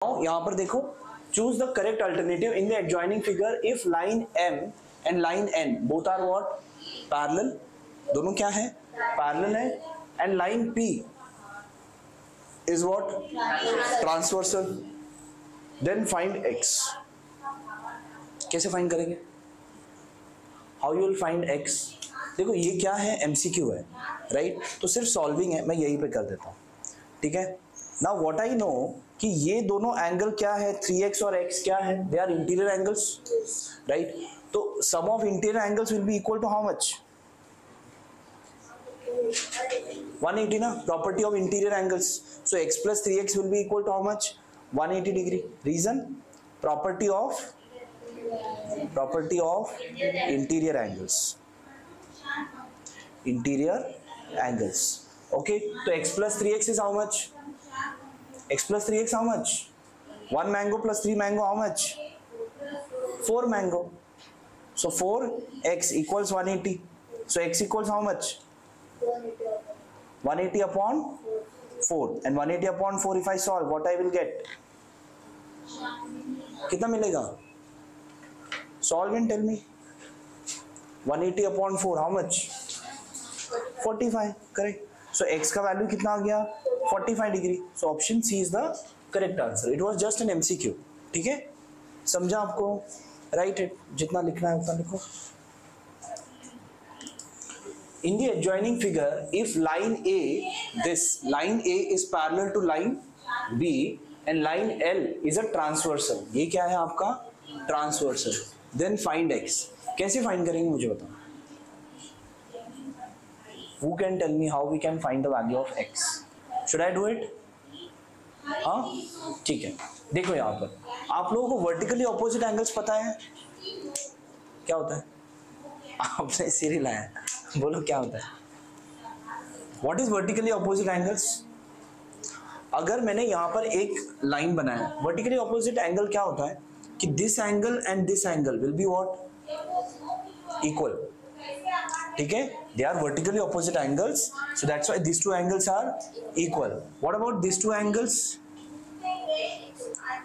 यहां पर देखो, choose the correct alternative in the adjoining figure if line M and line N both are what parallel, दोनों क्या है पैरेलल है, and line P is what transversal, then find X। कैसे find करेंगे, how you will find X? देखो ये क्या है, MCQ है राइट, तो सिर्फ सॉल्विंग है, मैं यहीं पे कर देता हूं, ठीक है। नाउ व्हाट आई नो कि ये दोनों एंगल क्या है, 3x और x क्या है, they are interior angles right, तो sum of interior angles will be equal to how much 180 ना, property of interior angles, so x plus 3x will be equal to how much 180 degree, reason property of interior angles, okay, so x plus 3x is how much, x plus 3x how much, 1 mango plus 3 mango how much, 4 mango, so 4x equals 180, so x equals how much 180 upon 4, and 180 upon 4 if I solve what I will get, कितना मिलेगा, solve and tell me, 180 upon 4 how much 45, correct, so x का value कितना आ गया 45 degree, so option C is the correct answer, it was just an MCQ, ठीक है, समझा आपको, राइट इट, जितना लिखना है उतना लिखो। In the adjoining figure, if line A is parallel to line B and line L is a transversal, ये क्या है आपका transversal, then find X। कैसे find करेंगे मुझे बताओ, who can tell me how we can find the value of X? Should I do it? हाँ ठीक है, देखो यहाँ पर आप लोगों को वर्टिकली ऑपोजिट एंगल्स पता है क्या होता है, आपने सिर हिलाया, बोलो क्या होता है, what is vertically opposite angles? अगर मैंने यहाँ पर एक लाइन बनाया, वर्टिकली ऑपोजिट एंगल क्या होता है कि this angle and this angle will be what equal, ठीक है, they are vertically opposite angles, so that's why this two angles are equal. What about this two angles,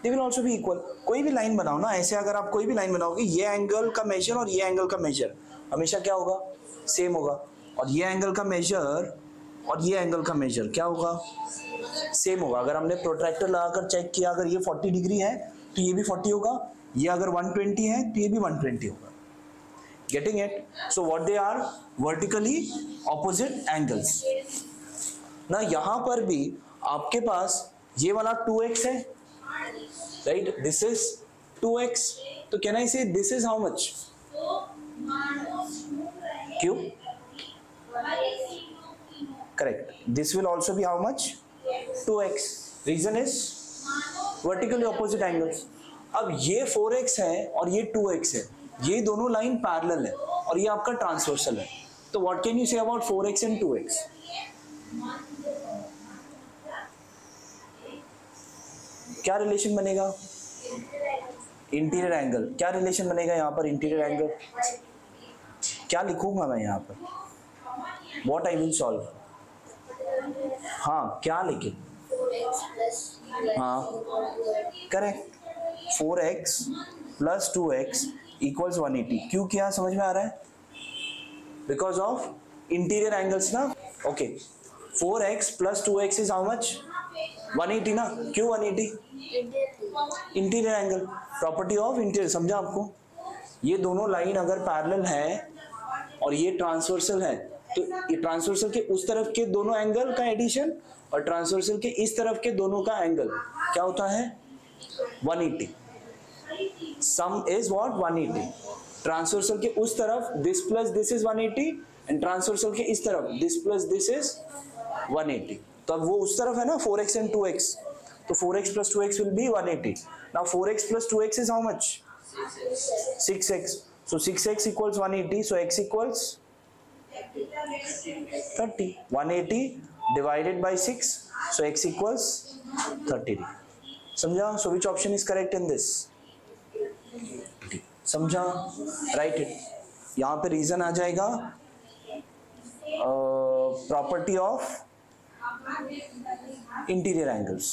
they will also be equal. कोई भी line बनाओ ना, ऐसे अगर आप कोई भी लाइन बनाओगे, ये एंगल का मेजर और ये एंगल का मेजर हमेशा क्या होगा, सेम होगा, और ये एंगल का मेजर और ये एंगल का मेजर क्या होगा, सेम होगा। अगर हमने प्रोट्रैक्टर लगाकर चेक किया, अगर ये 40 डिग्री है तो ये भी 40 होगा, ये अगर 120 है तो ये भी 120 होगा, getting it? So what they are vertically opposite angles। ना यहाँ पर भी आपके पास ये वाला 2x है, right? This is 2x, तो can I say this is how much? Q? Correct. This will also be how much? 2x. Reason is vertically opposite angles। अब ये 4x है और ये 2x है, ये दोनों लाइन पैरेलल है और ये आपका ट्रांसवर्सल है, तो what can you say about 4x and 2x? क्या रिलेशन बनेगा, इंटीरियर एंगल, क्या रिलेशन बनेगा यहाँ पर, इंटीरियर एंगल क्या लिखूंगा मैं यहाँ पर, व्हाट आई विल सॉल्व, हाँ क्या लिखे, हाँ correct, 4x plus 2x equals 180, क्यों किया समझ में आ रहा है, बिकॉज ऑफ इंटीरियर एंगल्स ना, okay, 4x plus 2x is how much 180 ना, क्यों 180, interior angle, property of interior, समझा आपको, ये दोनों लाइन अगर पैरेलल है और ये ट्रांसवर्सल है, तो ये ट्रांसवर्सल के उस तरफ के दोनों एंगल का एडिशन और ट्रांसवर्सल के इस तरफ के दोनों का एंगल क्या होता है 180, सम इज व्हाट 180, ट्रांसवर्सल के उस तरफ this plus this is 180 and transversal के इस तरफ दिस प्लस दिस इज 180, तो अब वो उस तरफ है ना 4x एंड 2x, तो 4x plus 2x will be 180, now 4x plus 2x is how much 6x, so 6x equals 180, so x equals 30, 180 divided by 6, so x equals 30, समझा, so which option is correct in this, समझा, right it, यहाँ पे reason आ जाएगा property of interior angles,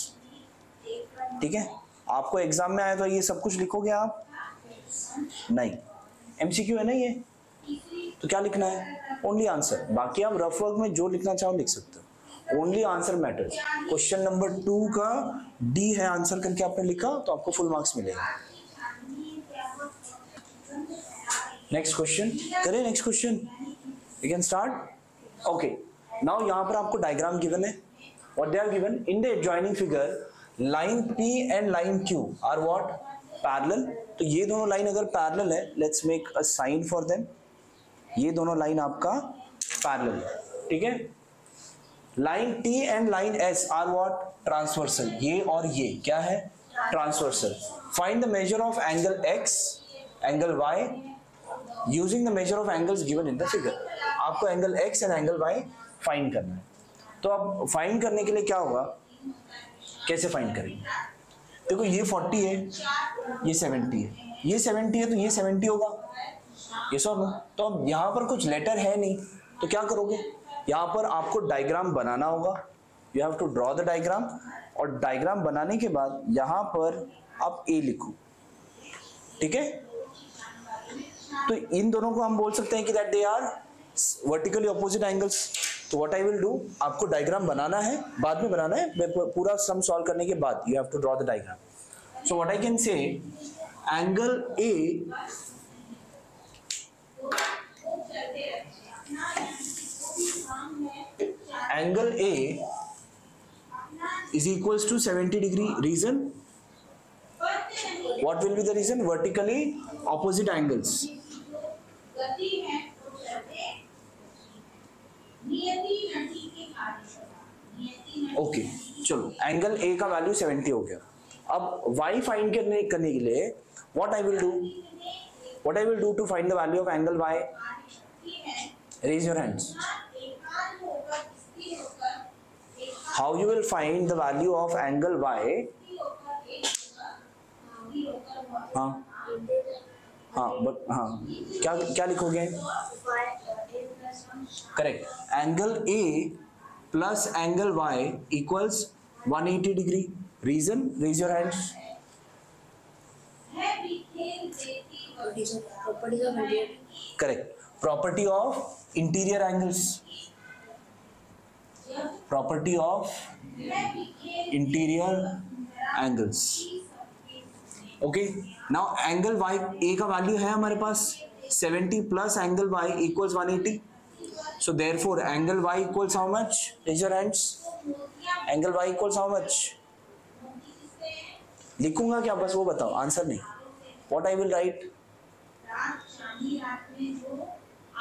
ठीक है। आपको exam में आया तो ये सब कुछ लिखोगे आप? नहीं, एमसीक्यू है ना ये, तो क्या लिखना है? Only answer. बाकी आप रफ वर्क में जो लिखना चाहो लिख सकते हो, only answer matters. Question number 2 का डी है आंसर करके आपने लिखा तो आपको फुल मार्क्स मिलेगा। नेक्स्ट क्वेश्चन करें, next question we can start. Okay, now यहाँ पर आपको डायग्राम गिवन है। What they are given in the adjoining figure, line P and line Q are what? Parallel. तो ये दोनों लाइन अगर पैरेलल है, let's make a sign for them. ये दोनों लाइन आपका पैरेलल है, ठीक है। Line T and line S are what? Transversal. ये और ये क्या है? Transversal. Find the measure of angle X, angle Y using the measure of angles given in the figure. आपको angle X and angle Y find करना है। तो अब फाइंड करने के लिए क्या होगा, कैसे फाइंड करेंगे? देखो ये 40 है, ये 70 है, ये 70 है तो ये 70 होगा, ये सो नो। तो अब यहाँ पर कुछ लेटर है नहीं, तो क्या करोगे? यहाँ पर आपको डायग्राम बनाना होगा। You have to draw the diagram, और डायग्राम बनाने के बाद यहाँ पर आप A लिखो, ठीक है। तो इन दोनों को हम बोल सकते हैं कि that they are vertically opposite angles. तो व्हाट आई विल डू, आपको डायग्राम बनाना है, बाद में बनाना है, पूरा सम सॉल्व करने के बाद you have to draw the diagram. So what I can say, angle A is equals to 70 degree. Reason? What will be the reason? Vertically opposite angles. Okay, चलो एंगल A का value 70 हो गया। अब Y find करने के लिए what I will do to find the value of angle Y? Raise your hands. How you will find the value of angle Y? हाँ, क्या लिखोगे? Correct, angle A plus angle Y equals 180 degree. Reason? Raise your hands. Correct, property of interior angles. Property of interior angles. Okay, now angle Y A का value है हमारे पास 70 plus angle Y equals 180। So therefore angle Y equals how much? Raise your hands. Angle Y equals how much? लिखूंगा क्या, बस वो बताओ, answer नहीं। What I will write?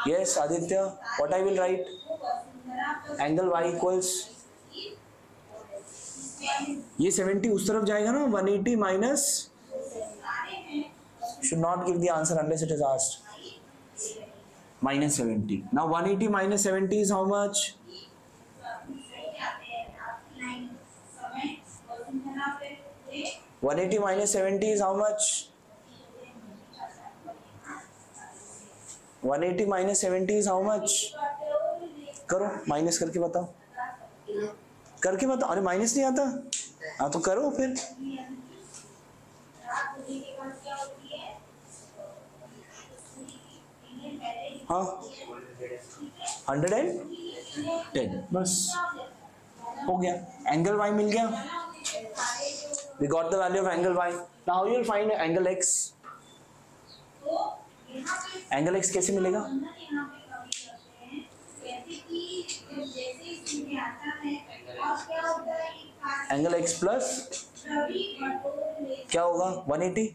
Yes, Aditya. What I will write? Angle Y equals, ये 70 उस तरफ जाएगा ना, 180 minus, should not give the answer unless it is asked. Minus 70. Now 180 minus 70 is how much? 180 minus 70 is how much? 180 minus 70 is how much? करो, minus करके बताओ, करके बताओ। अरे माइनस नहीं आता? हाँ तो करो फिर। हाँ, 110 बस हो गया, एंगल Y मिल गया। We got the value of angle Y. Now how you will find angle X? Angle X कैसे मिलेगा? एंगल X प्लस क्या होगा? 180।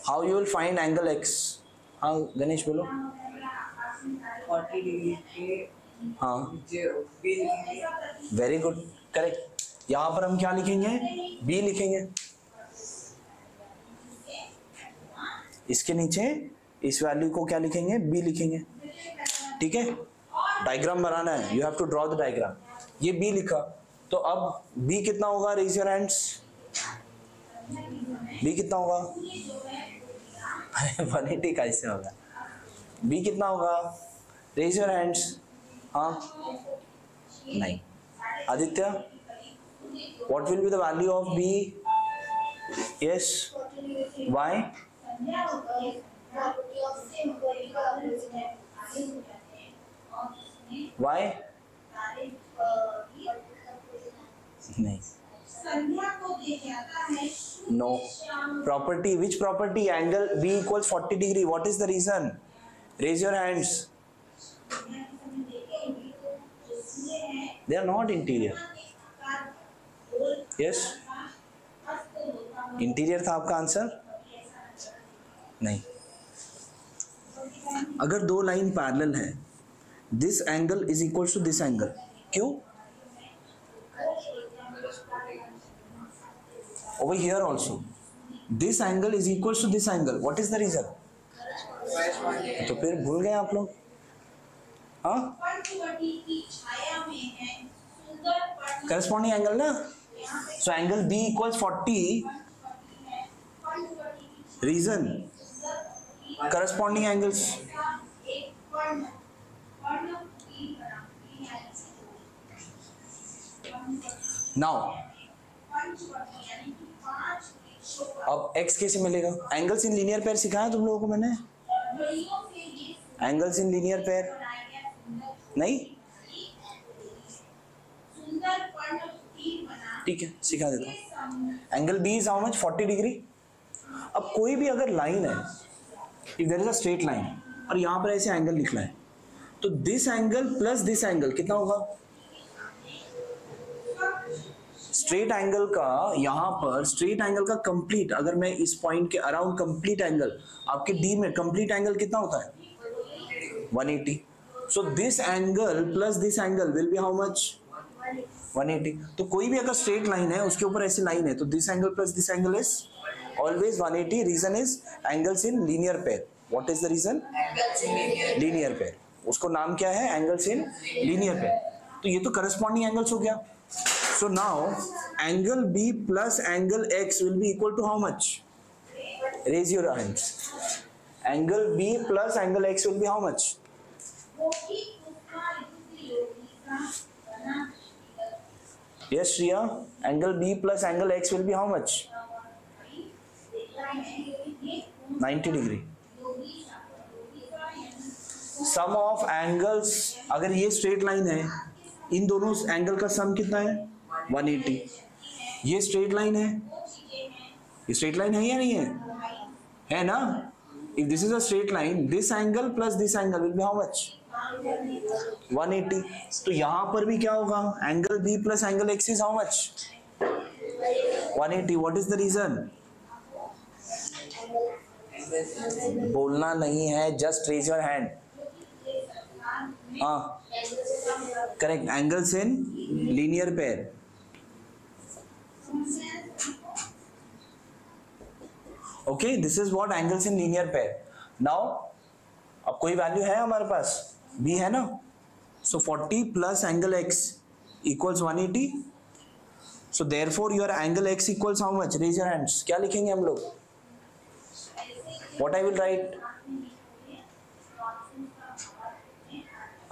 How you will find angle X? हाँ गणेश बोलो। 40 डिग्री के हाँ, B वेरी गुड, करेक्ट। यहाँ पर हम क्या लिखेंगे? B लिखेंगे। इसके नीचे इस वैल्यू को क्या लिखेंगे? B लिखेंगे, ठीक है। डायग्राम बनाना है, you have to draw the diagram. ये B लिखा, तो अब B कितना होगा? Raise your hands. B कितना होगा? 180 कैसे होगा? B कितना होगा? Raise your hands. हाँ नहीं, Aditya, what will be the value of B? Yes. Why? Why? नहीं. No. Property. Which property? Angle B equals 40 degree. What is the reason? Raise your hands. They are not interior. Yes. Interior था आपका answer? नहीं. अगर दो line parallel है, this angle is equal to this angle. क्यों? Over here also, this angle is equal to this angle. What is the reason? तो फिर भूल गए आप लोग? हाँ? Corresponding angle ना? So angle B equals 40. Reason? Corresponding angles. Now, अब x कैसे मिलेगा? एंगल्स इन लीनियर पेयर सिखाया तुम लोगों को मैंने? एंगल्स इन लीनियर पेयर नहीं? ठीक है, सिखा देता हूँ. Angle B is how much? 40 degree. अब कोई भी अगर लाइन है, if there is a straight line और यहाँ पर ऐसे एंगल निकला है, तो this angle plus this angle कितना होगा? स्ट्रेट एंगल का, यहाँ पर स्ट्रेट एंगल का कंप्लीट, अगर मैं इस पॉइंट के अराउंड कंप्लीट एंगल, आपके डी में कंप्लीट एंगल कितना होता है? 180. So this angle plus this angle will be how much? 180. तो कोई भी अगर स्ट्रेट लाइन है, उसके ऊपर ऐसी लाइन है, तो this angle plus this angle is always 180. Reason is angles in linear pair. What is the reason? Linear pair. उसको नाम क्या है? Angles in linear pair. तो ये तो करस्पॉन्डिंग एंगल्स हो गया. So now angle B plus angle X will be equal to how much? Raise your hands. Angle B plus angle X will be how much? Yes, Shriya. Angle B plus angle X will be how much? 90 degree. Sum of angles, अगर ये straight line है, इन दोनों angle का सम कितना है? 180. ये straight line है, ये स्ट्रेट लाइन है या नहीं है? है ना? If this is a straight line, this angle plus this angle will be how much? 180. तो यहां पर भी क्या होगा? Angle B plus angle x is how much? 180. What is the reason? बोलना नहीं है, जस्ट रेज योर हैंड. हाँ, correct. Angles in linear pair. Okay, this is what angles in linear pair. Now अब कोई वैल्यू है हमारे पास? b है ना? सो 40 plus angle x equals 180. So therefore your angle x equals how much? Raise your hands. क्या लिखेंगे हम लोग? What I will write?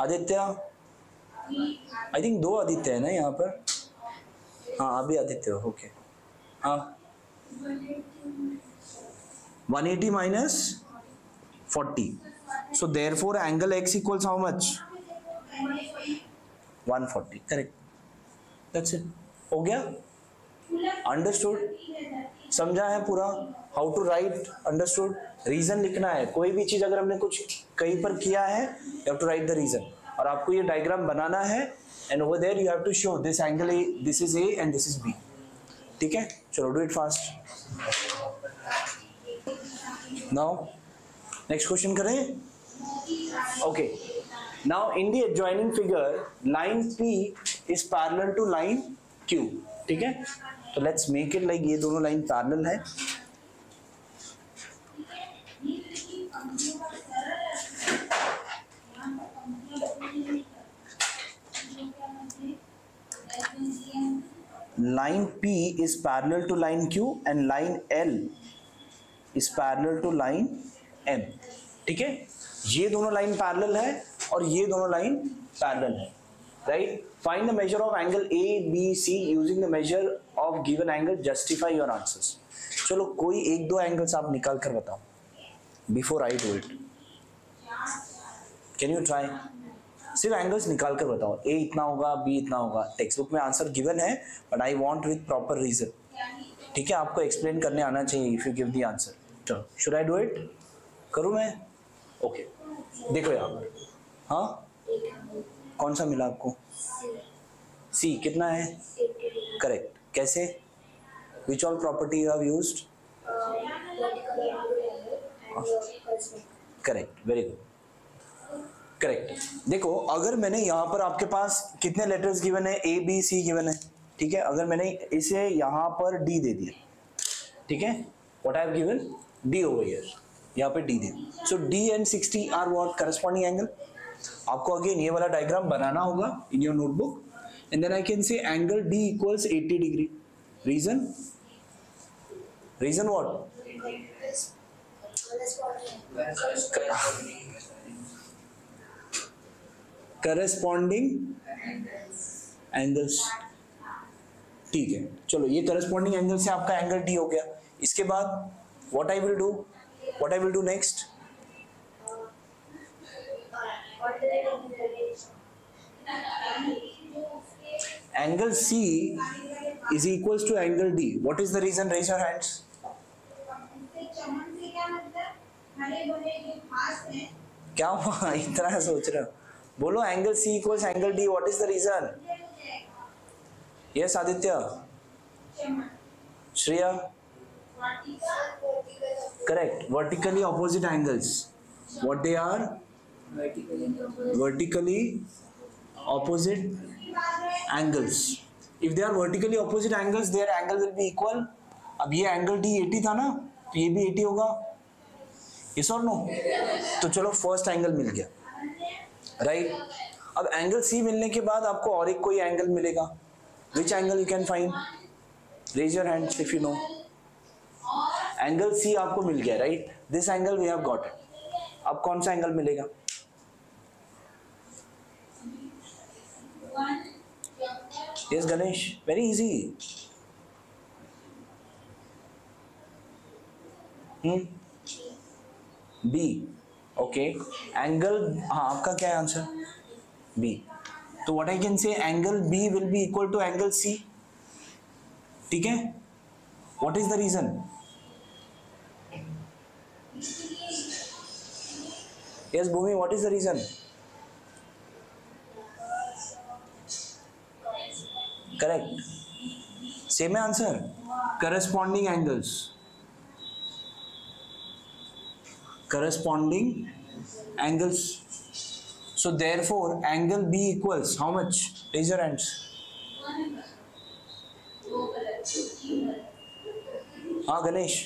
Aditya, I think दो आदित्य है ना यहाँ पर. हाँ, अभी आदित्य हो. ओके. हाँ, 180 minus 40. So therefore angle x equals how much? 140. Correct. That's it. हो गया? अंडरस्टूड? समझा है पूरा? How to write? Understood? Reason लिखना है. कोई भी चीज अगर हमने कुछ कहीं पर किया है, you have to write the reason. और आपको ये डायग्राम बनाना है, and over there you have to show this angle A, this is A and this is B. ठीक है, चलो do it fast. Now next question करें. Okay, now in the adjoining figure line P is parallel to line Q. ठीक है, तो let's make it like ये दोनों line parallel है. Line P is parallel to line Q and line L is parallel to line M. ठीक है, ये दोनों लाइन पैरेलल है और ये दोनों लाइन पैरेलल है. right? Find the measure of angle ABC using the measure of given angle. Justify your answers. चलो कोई एक दो एंगल्स आप निकाल कर बताओ before I do it. Can you try? सिर्फ एंगल्स निकाल कर बताओ. ए इतना होगा, बी इतना होगा. टेक्स्ट बुक में आंसर गिवन है but I want with proper reason. ठीक है, आपको एक्सप्लेन करने आना चाहिए if you give the answer. चलो, शुड आई डू इट? करूँ मैं? ओके, देखो यहाँ पर. हाँ, कौन सा मिला आपको? सी. कितना है? करेक्ट. कैसे? Which all property you have used? Correct, very good. Correct. देखो, अगर मैंने यहाँ पर आपके पास कितने लेटर्स गिवन है? ए बी सी गिवन है. ठीक है, अगर मैंने इसे यहाँ पर डी दे दिया, ठीक है, what I have given? D over here, यहाँ पे डी दे. So D and 60 are what? Corresponding angle. आपको अगेन ये वाला डायग्राम बनाना होगा in your notebook and then I can say angle D equals 80 degree. Reason? Reason what? Corresponding angles. ठीक है, चलो ये करस्पॉन्डिंग एंगल से आपका एंगल डी हो गया. इसके बाद what I will do? What I will do next? Angle C is equals to angle D. What is the reason? Raise your hands. क्या हुआ? इतना सोच रहे हो? बोलो angle C equals angle D. What is the reason? Yes, Aditya. Shreya. Correct. Vertically opposite angles. What they are? Vertically opposite angles. If they are vertically opposite angles, their angle will be equal. अब ये angle D 80 था ना, तो ये भी 80 होगा. Yes or no? तो चलो फर्स्ट एंगल मिल गया, राइट? अब एंगल C मिलने के बाद आपको और एक कोई एंगल मिलेगा. Which angle you can find? Raise your hands if you know. Angle C आपको मिल गया, right? This angle we have got it. अब कौन सा एंगल मिलेगा? Yes, Ganesh. Very easy. B. Okay. Angle. हाँ, आपका क्या है आंसर? B. तो what I can say, angle B will be equal to angle C. ठीक है? What is the reason? Yes, Bhumi. What is the reason? Correct. Same answer. Corresponding angles. Corresponding angles. So therefore, angle B equals how much? Raise your hands. हाँ Ganesh.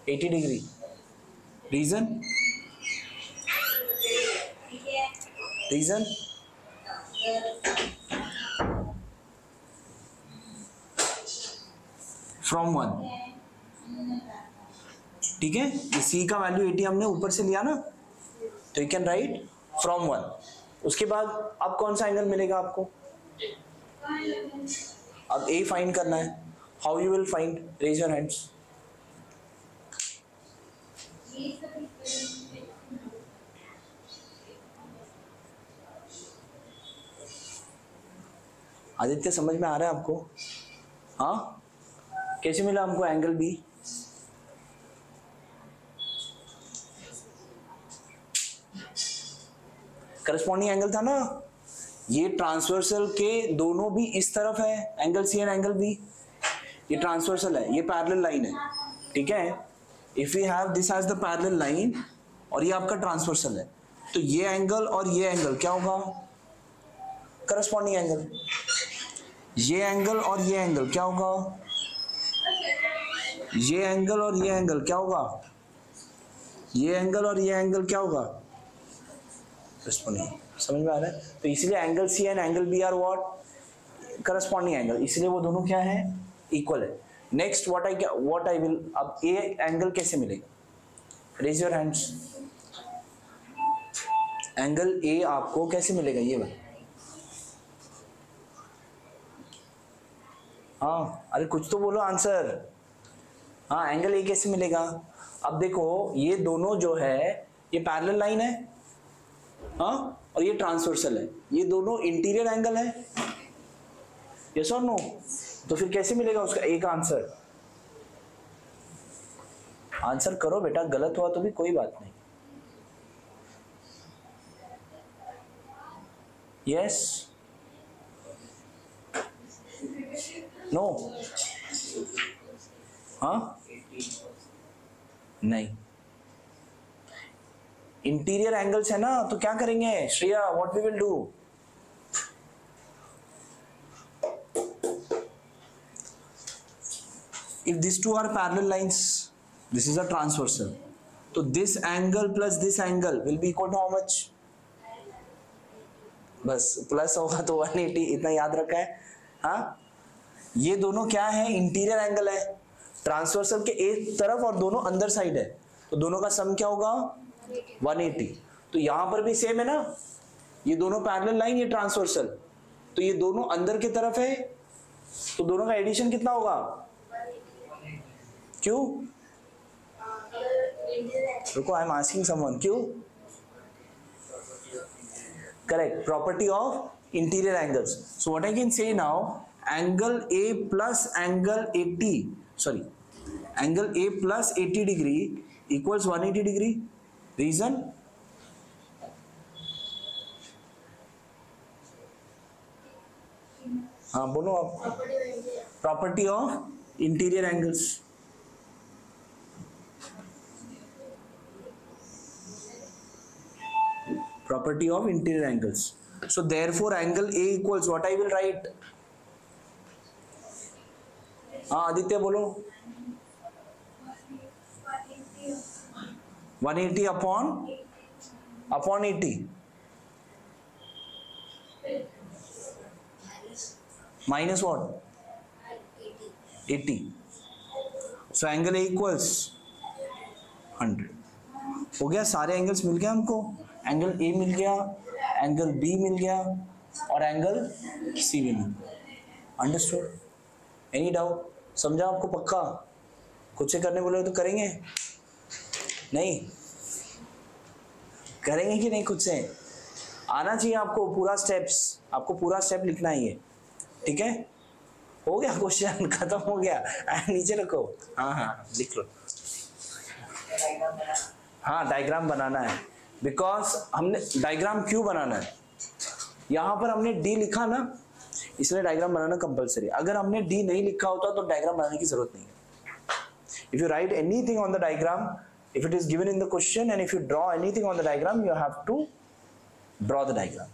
80 degree. Reason? Reason? From 1. ठीक है, ये C का value 80 हमने ऊपर से लिया ना, तो यू कैन राइट फ्रॉम 1. उसके बाद अब कौन सा एंगल मिलेगा आपको? अब A फाइंड करना है. How you will find? Raise your hands. Aditya समझ में आ रहा है आपको? हाँ, कैसे मिला हमको एंगल बी? करस्पॉन्डिंग एंगल था ना, ये ट्रांसवर्सल के दोनों भी इस तरफ है, angle C and angle B. ये ट्रांसवर्सल है, ये पैरेलल लाइन है. ठीक है, if we have this as the parallel line और ये आपका ट्रांसवर्सल है, तो ये एंगल और ये एंगल क्या होगा? Corresponding angle. ये एंगल और ये एंगल क्या होगा? ये एंगल और ये एंगल क्या होगा? ये एंगल और ये एंगल क्या होगा? करस्पॉन्डिंग. समझ में आ रहा है? तो इसलिए angle C and angle B are what? Corresponding angle. इसलिए वो दोनों क्या है? इक्वल है. नेक्स्ट व्हाट आई विल, अब ए एंगल कैसे मिलेगा? Raise your hands. Angle A आपको कैसे मिलेगा? ये वाला हाँ अरे कुछ तो बोलो आंसर। हाँ एंगल ए कैसे मिलेगा? अब देखो ये दोनों जो है ये पैरेलल लाइन है, हाँ, और ये ट्रांसवर्सल है, ये दोनों इंटीरियर एंगल है, यस और नो? तो फिर कैसे मिलेगा उसका ए का आंसर? आंसर करो बेटा, गलत हुआ तो भी कोई बात नहीं। Yes no? हाँ नहीं, इंटीरियर एंगल्स है ना, तो क्या करेंगे Shreya, what we will do? If this two are parallel lines, this is a transversal, तो this angle plus this angle will be equal to how much? बस प्लस होगा तो 180, इतना याद रखा है। हाँ ये दोनों क्या है? इंटीरियर एंगल है, ट्रांसवर्सल के एक तरफ और दोनों अंदर साइड है, तो दोनों का सम क्या होगा? 180। तो यहां पर भी सेम है ना, ये दोनों पैरेलल लाइन, ये ट्रांसवर्सल, तो ये दोनों अंदर की तरफ है, तो दोनों का एडिशन कितना होगा? क्यों? रुको, आई एम आस्किंग समवन, क्यों? Correct, property of interior angles. So what I can say now, angle A plus angle 80, sorry angle A plus 80 degree equals 180 degree. Reason? हाँ बोलो आप। Property of interior angles. Property of interior angles. So therefore angle A equals what I will write? हाँ आदित्य बोलो। 180 upon 80 minus what? 80. So angle A equals 100. हो गया, सारे angles मिल गया हमको, एंगल ए मिल गया, एंगल बी मिल गया और एंगल सी भी मिल गया। अंडरस्टूड? Any doubt? समझा आपको पक्का? खुद से करने बोले तो करेंगे? नहीं करेंगे कि नहीं? खुद से आना चाहिए आपको पूरा स्टेप्स, आपको पूरा स्टेप लिखना है ये, ठीक है? हो गया क्वेश्चन, खत्म हो गया, नीचे रखो। हाँ हाँ लिख लो। हाँ डायग्राम बनाना है, बिकॉज हमने डायग्राम क्यों बनाना है, यहां पर हमने डी लिखा ना, इसलिए डायग्राम बनाना कंपलसरी। अगर हमने डी नहीं लिखा होता तो डायग्राम बनाने की जरूरत नहीं है। If you write anything on the diagram, if it is given in the question and if you draw anything on the diagram, you have to draw the diagram.